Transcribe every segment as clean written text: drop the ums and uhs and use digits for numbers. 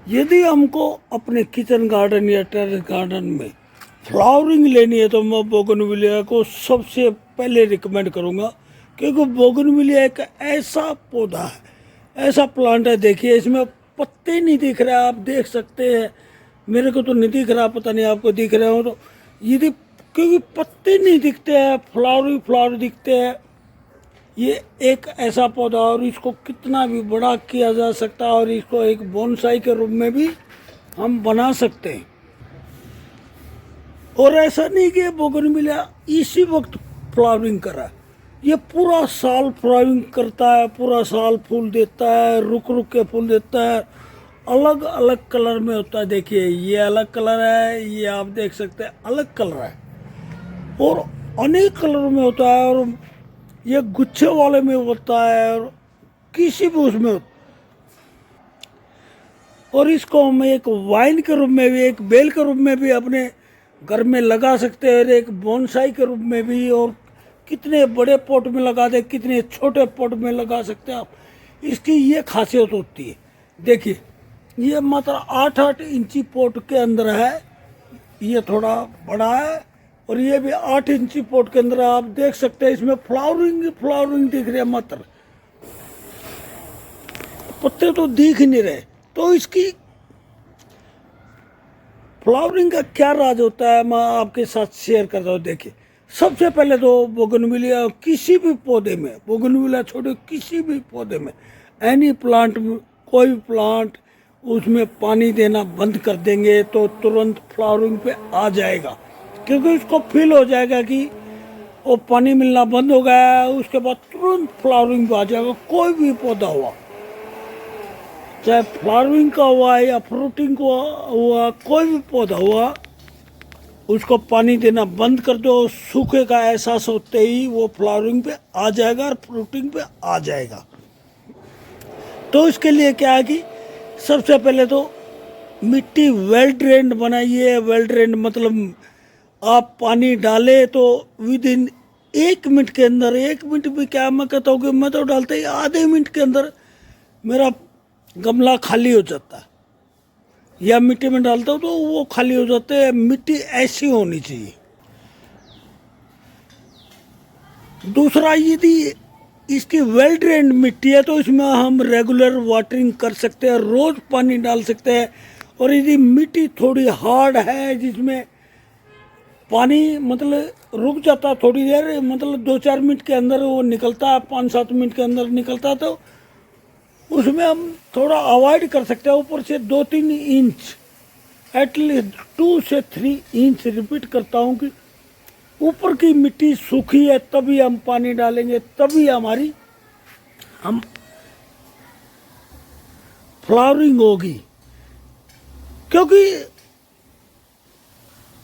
यदि हमको अपने किचन गार्डन या टेरेस गार्डन में फ्लावरिंग लेनी है तो मैं बोगनविलिया को सबसे पहले रिकमेंड करूँगा, क्योंकि बोगनविलिया एक ऐसा पौधा है, ऐसा प्लांट है। देखिए इसमें पत्ते नहीं दिख रहे, आप देख सकते हैं, मेरे को तो नहीं दिख रहा, पता नहीं आपको दिख रहे हो तो। यदि क्योंकि पत्ते नहीं दिखते हैं, फ्लावर दिखते हैं, ये एक ऐसा पौधा और इसको कितना भी बड़ा किया जा सकता है और इसको एक बोनसाई के रूप में भी हम बना सकते हैं। और ऐसा नहीं कि बोगनविलिया इसी वक्त फ्लावरिंग कर रहा है, ये पूरा साल फ्लावरिंग करता है, पूरा साल फूल देता है, रुक रुक के फूल देता है, अलग अलग कलर में होता है। देखिए ये अलग कलर है, ये आप देख सकते हैं अलग कलर है, और अनेक कलर में होता है, और ये गुच्छे वाले में होता है और किसी भी उसमें होता। और इसको हम एक वाइन के रूप में भी, एक बेल के रूप में भी अपने घर में लगा सकते हैं, और एक बोनसाई के रूप में भी। और कितने बड़े पॉट में लगा दे, कितने छोटे पॉट में लगा सकते हैं आप। इसकी ये खासियत होती है। देखिए ये मात्र 8-8 इंची पॉट के अंदर है, ये थोड़ा बड़ा है, और ये भी 8 इंची पॉट के अंदर आप देख सकते हैं। इसमें फ्लावरिंग दिख रही है, मात्र पत्ते तो दिख ही नहीं रहे। तो इसकी फ्लावरिंग का क्या राज होता है, मैं आपके साथ शेयर करता हूँ। देखिए सबसे पहले तो बोगनविलिया किसी भी पौधे में, बोगनविलिया छोड़े किसी भी पौधे में, एनी प्लांट में, कोई भी प्लांट, उसमें पानी देना बंद कर देंगे तो तुरंत फ्लावरिंग पे आ जाएगा, क्योंकि उसको फील हो जाएगा कि वो पानी मिलना बंद हो गया है, उसके बाद तुरंत फ्लावरिंग पे आ जाएगा। कोई भी पौधा हुआ, चाहे फ्लावरिंग का हुआ या फ्रूटिंग का हुआ, कोई भी पौधा हुआ, उसको पानी देना बंद कर दो, सूखे का एहसास होते ही वो फ्लावरिंग पे आ जाएगा और फ्रूटिंग पे आ जाएगा। तो इसके लिए क्या है कि सबसे पहले तो मिट्टी वेल ड्रेन्ड बनाइए। वेल ड्रेन्ड मतलब आप पानी डाले तो विद इन 1 मिनट के अंदर, 1 मिनट भी क्या, मैं कहता हूँ कि मैं तो डालते ही आधे मिनट के अंदर मेरा गमला खाली हो जाता है, या मिट्टी में डालता हूँ तो वो खाली हो जाते हैं। मिट्टी ऐसी होनी चाहिए। दूसरा, यदि इसकी वेल ड्रेन्ड मिट्टी है तो इसमें हम रेगुलर वाटरिंग कर सकते हैं, रोज पानी डाल सकते हैं। और यदि मिट्टी थोड़ी हार्ड है, जिसमें पानी मतलब रुक जाता है थोड़ी देर, मतलब 2-4 मिनट के अंदर वो निकलता है, 5-7 मिनट के अंदर निकलता है, तो उसमें हम थोड़ा अवॉइड कर सकते हैं। ऊपर से 2-3 इंच, एटलीस्ट 2 से 3 इंच, रिपीट करता हूँ कि ऊपर की मिट्टी सूखी है तभी हम पानी डालेंगे, तभी हमारी हम फ्लावरिंग होगी। क्योंकि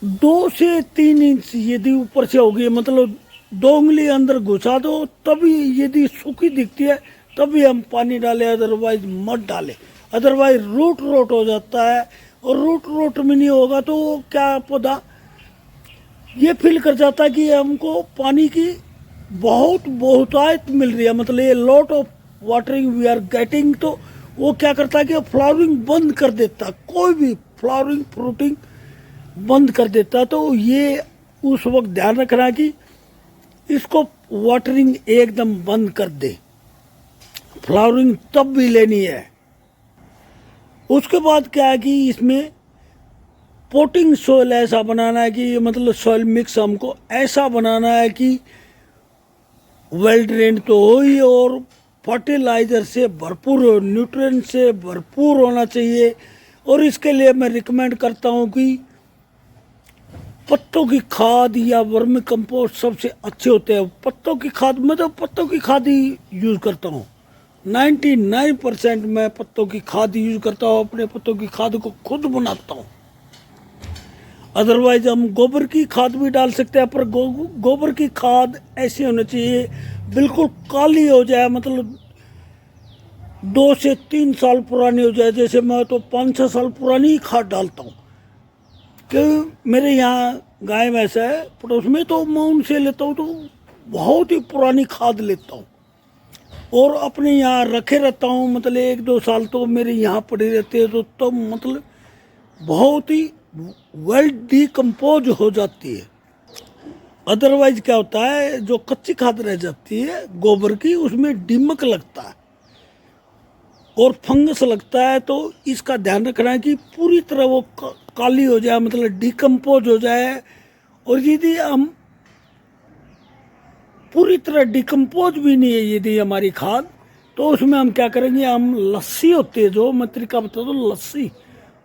2 से 3 इंच यदि ऊपर से होगी, मतलब 2 उंगली अंदर घुसा दो, तभी यदि सूखी दिखती है तभी हम पानी डालें, अदरवाइज मत डालें। अदरवाइज रूट रोट हो जाता है, और रूट रोट में नहीं होगा तो क्या पौधा ये फील कर जाता है कि हमको पानी की बहुत बहुतायत मिल रही है, मतलब ये lot of watering we are getting. तो वो क्या करता है कि फ्लावरिंग बंद कर देता है, कोई भी फ्लावरिंग फ्रूटिंग बंद कर देता है। तो ये उस वक्त ध्यान रखना है कि इसको वाटरिंग एकदम बंद कर दे, फ्लावरिंग तब भी लेनी है। उसके बाद क्या है कि इसमें पोटिंग सोयल ऐसा बनाना है कि मतलब सॉइल मिक्स हमको ऐसा बनाना है कि वेल ड्रेन्ड तो हो ही, और फर्टिलाइजर से भरपूर हो, न्यूट्रिएंट से भरपूर होना चाहिए। और इसके लिए मैं रिकमेंड करता हूँ कि पत्तों की खाद या वर्मी कंपोस्ट सबसे अच्छे होते हैं। पत्तों की खाद, मैं तो पत्तों की खाद ही यूज़ करता हूँ। 99% मैं पत्तों की खाद यूज़ करता हूँ, अपने पत्तों की खाद को खुद बनाता हूँ। अदरवाइज हम गोबर की खाद भी डाल सकते हैं, पर गोबर की खाद ऐसी होनी चाहिए बिल्कुल काली हो जाए, मतलब 2 से 3 साल पुरानी हो जाए। जैसे मैं तो 5-6 साल पुरानी ही खाद डालता हूँ, क्योंकि मेरे यहाँ गाय भैंस है पड़ोस में, तो मैं उनसे लेता हूँ तो बहुत ही पुरानी खाद लेता हूँ। और अपने यहाँ रखे रहता हूँ, मतलब 1-2 साल तो मेरे यहाँ पड़ी रहती है, तो तब मतलब बहुत ही वेल डिकम्पोज हो जाती है। अदरवाइज क्या होता है, जो कच्ची खाद रह जाती है गोबर की, उसमें दीमक लगता है और फंगस लगता है। तो इसका ध्यान रखना है कि पूरी तरह वो काली हो जाए, मतलब डिकम्पोज हो जाए। और यदि हम पूरी तरह डिकम्पोज भी नहीं है यदि हमारी खाद, तो उसमें हम क्या करेंगे, हम लस्सी होती है, जो मैं तरीका बता दूँ, लस्सी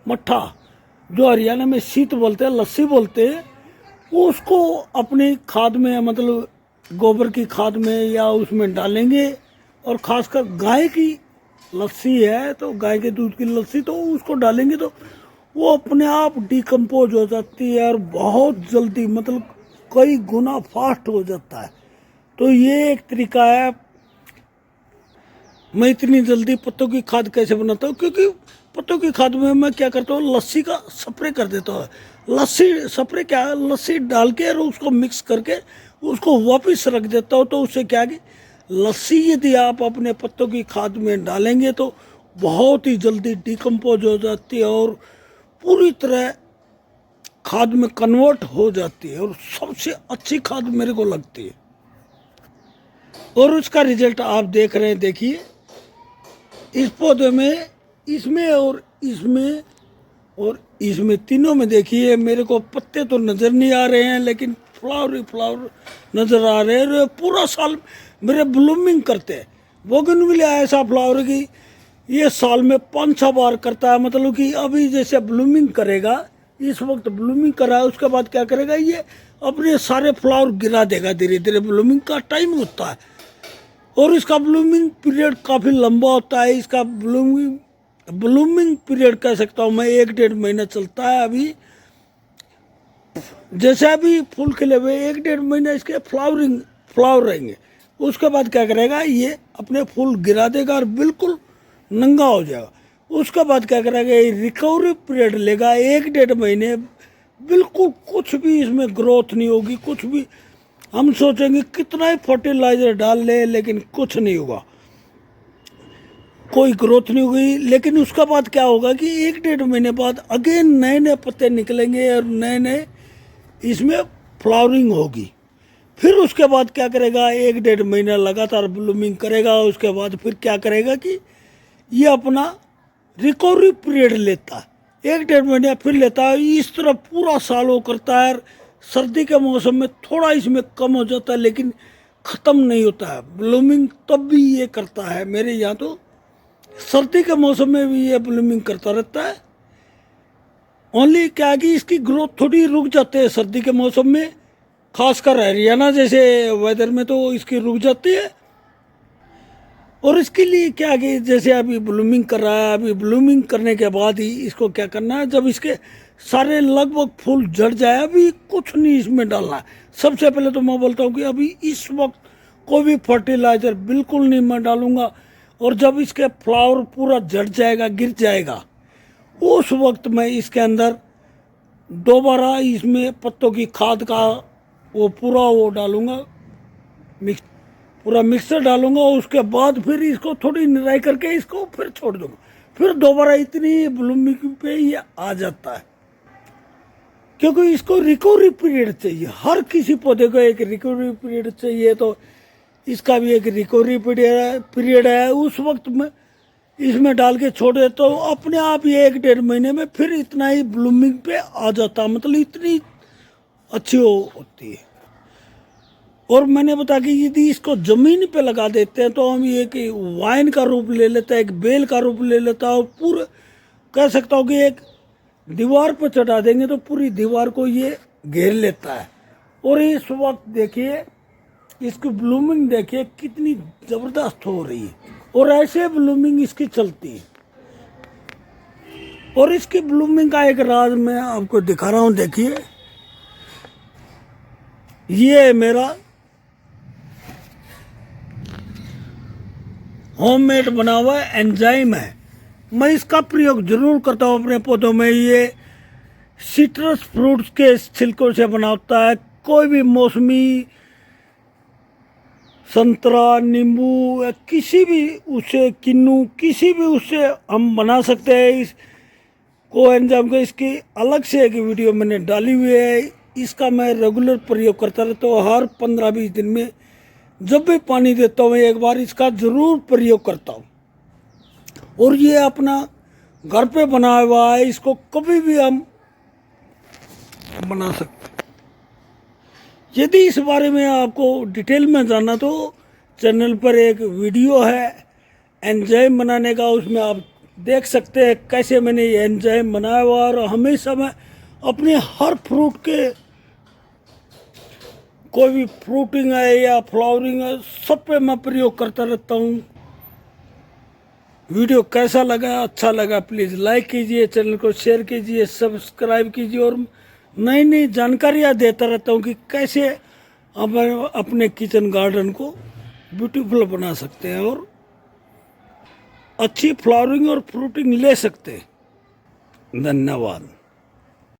मट्ठा, जो हरियाणा में शीत बोलते हैं, लस्सी बोलते हैं, उसको अपनी खाद में, मतलब गोबर की खाद में या उसमें डालेंगे। और खासकर गाय की लस्सी है, तो गाय के दूध की लस्सी, तो उसको डालेंगे तो वो अपने आप डिकम्पोज हो जाती है और बहुत जल्दी, मतलब कई गुना फास्ट हो जाता है। तो ये एक तरीका है। मैं इतनी जल्दी पत्तों की खाद कैसे बनाता हूँ, क्योंकि पत्तों की खाद में मैं क्या करता हूँ, लस्सी का स्प्रे कर देता हूँ। लस्सी स्प्रे क्या है, लस्सी डाल के और उसको मिक्स करके उसको वापस रख देता हूँ। तो उससे क्या है कि लस्सी यदि आप अपने पत्तों की खाद में डालेंगे तो बहुत ही जल्दी डिकम्पोज हो जाती है और पूरी तरह खाद में कन्वर्ट हो जाती है, और सबसे अच्छी खाद मेरे को लगती है। और उसका रिजल्ट आप देख रहे हैं, देखिए इस पौधे में, इसमें और इसमें और इसमें, तीनों में देखिए मेरे को पत्ते तो नज़र नहीं आ रहे हैं, लेकिन फ्लावर ही फ्लावर नज़र आ रहे हैं। और पूरा साल मेरे ब्लूमिंग करते हैं। बोगनविलिया ऐसा फ्लावर की ये साल में 5-6 बार करता है। मतलब कि अभी जैसे ब्लूमिंग करेगा, इस वक्त ब्लूमिंग करा है, उसके बाद क्या करेगा, ये अपने सारे फ्लावर गिरा देगा। धीरे धीरे ब्लूमिंग का टाइम होता है और इसका ब्लूमिंग पीरियड काफ़ी लंबा होता है। इसका ब्लूमिंग पीरियड कह सकता हूँ मैं 1-1.5 महीना चलता है। अभी जैसे अभी फूल खिले हुए 1-1.5 महीना इसके फ्लावर रहेंगे। उसके बाद क्या करेगा, ये अपने फूल गिरा देगा और बिल्कुल नंगा हो जाएगा। उसके बाद क्या करेगा, ये रिकवरी पीरियड लेगा 1-1.5 महीने। बिल्कुल कुछ भी इसमें ग्रोथ नहीं होगी, कुछ भी। हम सोचेंगे कितना ही फर्टिलाइजर डाल ले, लेकिन कुछ नहीं होगा, कोई ग्रोथ नहीं होगी। लेकिन उसके बाद क्या होगा कि 1-1.5 महीने बाद अगेन नए नए पत्ते निकलेंगे और नए नए इसमें फ्लावरिंग होगी। फिर उसके बाद क्या करेगा, 1-1.5 महीना लगातार ब्लूमिंग करेगा। उसके बाद फिर क्या करेगा कि ये अपना रिकवरी पीरियड लेता है, 1-1.5 महीने फिर लेता है। इस तरह पूरा साल वो करता है। सर्दी के मौसम में थोड़ा इसमें कम हो जाता है, लेकिन ख़त्म नहीं होता है ब्लूमिंग। तब भी ये करता है मेरे यहाँ, तो सर्दी के मौसम में भी ये ब्लूमिंग करता रहता है। ओनली क्या है कि इसकी ग्रोथ थोड़ी रुक जाती है सर्दी के मौसम में, खासकर हरियाणा जैसे वेदर में तो इसकी रुक जाती है। और इसके लिए क्या है कि जैसे अभी ब्लूमिंग कर रहा है, अभी ब्लूमिंग करने के बाद ही इसको क्या करना है, जब इसके सारे लगभग फूल झड़ जाए, अभी कुछ नहीं इसमें डालना है। सबसे पहले तो मैं बोलता हूँ कि अभी इस वक्त कोई भी फर्टिलाइजर बिल्कुल नहीं मैं डालूंगा। और जब इसके फ्लावर पूरा झड़ जाएगा, गिर जाएगा, उस वक्त मैं इसके अंदर दोबारा इसमें पत्तों की खाद का वो पूरा वो डालूंगा, पूरा मिक्सर डालूंगा। उसके बाद फिर इसको थोड़ी निराई करके इसको फिर छोड़ दूंगा। फिर दोबारा इतनी ब्लूमिंग पे ये आ जाता है, क्योंकि इसको रिकवरी पीरियड चाहिए। हर किसी पौधे को एक रिकवरी पीरियड चाहिए, तो इसका भी एक रिकवरी पीरियड है। उस वक्त में इसमें डाल के छोड़े तो अपने आप ये 1-1.5 महीने में फिर इतना ही ब्लूमिंग पे आ जाता है। मतलब इतनी अच्छी होती है। और मैंने बताया कि यदि इसको ज़मीन पे लगा देते हैं तो हम ये कि वाइन का रूप ले लेता है, एक बेल का रूप ले लेता है, और पूरे कह सकता हूँ कि एक दीवार पर चढ़ा देंगे तो पूरी दीवार को ये घेर लेता है। और इस वक्त देखिए इसकी ब्लूमिंग देखिए कितनी ज़बरदस्त हो रही है, और ऐसे ब्लूमिंग इसकी चलती है। और इसकी ब्लूमिंग का एक राज मैं आपको दिखा रहा हूँ। देखिए ये मेरा होममेड बना हुआ एंजाइम है। मैं इसका प्रयोग जरूर करता हूँ अपने पौधों में। ये सिट्रस फ्रूट्स के छिलकों से बना होता है। कोई भी मौसमी संतरा, नींबू या किसी भी उससे किन्नू, किसी भी उससे हम बना सकते हैं इस को एंजाइम को। इसकी अलग से एक वीडियो मैंने डाली हुई है। इसका मैं रेगुलर प्रयोग करता रहता हूँ। हर 15-20 दिन में जब भी पानी देता हूँ एक बार इसका ज़रूर प्रयोग करता हूँ। और ये अपना घर पे बनाया हुआ है, इसको कभी भी हम बना सकते हैं। यदि इस बारे में आपको डिटेल में जानना तो चैनल पर एक वीडियो है एंजाइम बनाने का, उसमें आप देख सकते हैं कैसे मैंने ये एंजाइम बनाया हुआ। और हमेशा मैं अपने हर फ्रूट के, कोई भी फ्रूटिंग है या फ्लावरिंग है, सब पे मैं प्रयोग करता रहता हूँ। वीडियो कैसा लगा, अच्छा लगा प्लीज़ लाइक कीजिए, चैनल को शेयर कीजिए, सब्सक्राइब कीजिए। और नई नई जानकारियाँ देता रहता हूँ कि कैसे हम अपने किचन गार्डन को ब्यूटीफुल बना सकते हैं और अच्छी फ्लावरिंग और फ्रूटिंग ले सकते हैं। धन्यवाद।